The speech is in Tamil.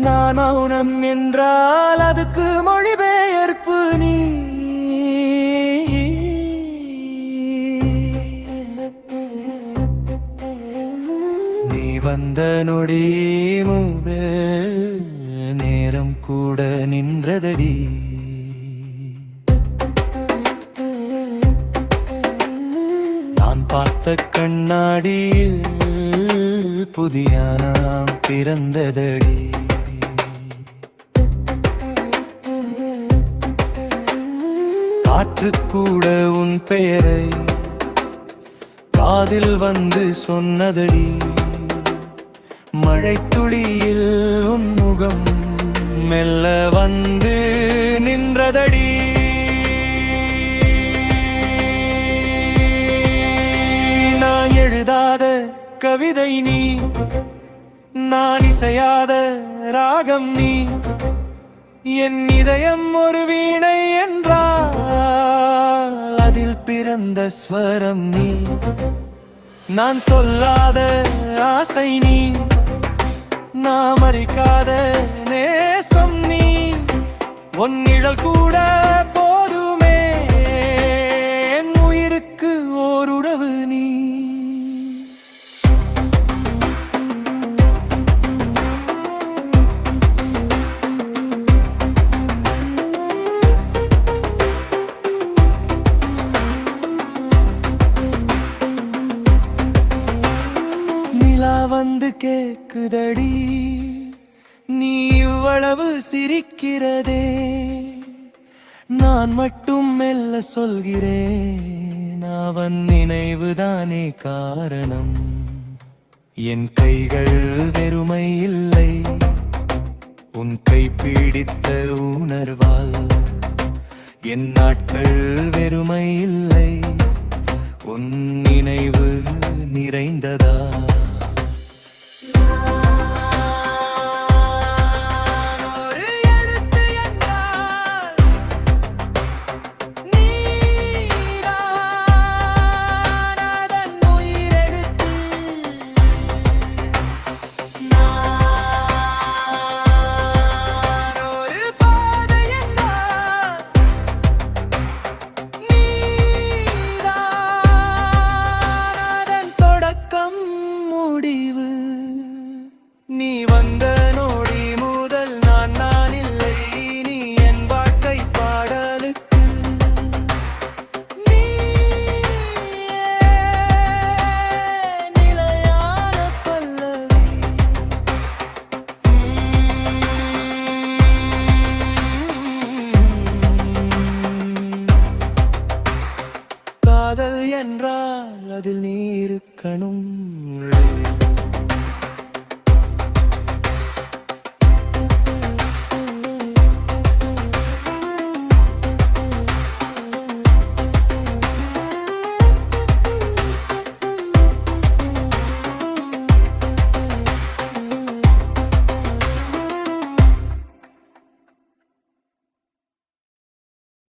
நான் மௌனம் என்றால் அதுக்கு மொழிபெயர்ப்பு நீ. நீ வந்த நொடி முதல் நேரம் கூட நின்றதடி. நான் பார்த்த கண்ணாடியில் புதிய நாம் பிறந்ததடி. காற்று கூட உன் பெயரை காதில் வந்து சொன்னதடி. மழை துளியில் உன் முகம் மெல்ல வந்து நின்றதடி. நான் எழுதாத கவிதை நீ, நான் இசையாத ராகம் நீ. என் இதயம் ஒரு வீணை என்றால் அதில் பிறந்த ஸ்வரம் நீ. நான் சொல்லாத ஆசை நீ, நான் மறிக்காத நேசம் நீ. உன் நிழல் கூட போதுமே என் உயிருக்கு ஓர் உறவு நீ. வந்து கேக்குதடி நீ இவ்வளவு சிரிக்கிறதே. நான் மட்டும் மெல்ல சொல்கிறேன் அவன் நினைவுதானே காரணம். என் கைகள் வெறுமை இல்லை உன் கை பிடித்த உணர்வால். என் நாட்கள் வெறுமை இல்லை உன் நினைவு நிறைந்ததா. நீ வந்த நொடி முதல் நான் இல்லை. நீ என் வாழ்க்கை பாடலுக்கு நீ நிலையான பல்லவி. காதல் என்றால் அதில் நீ இருக்கணும்.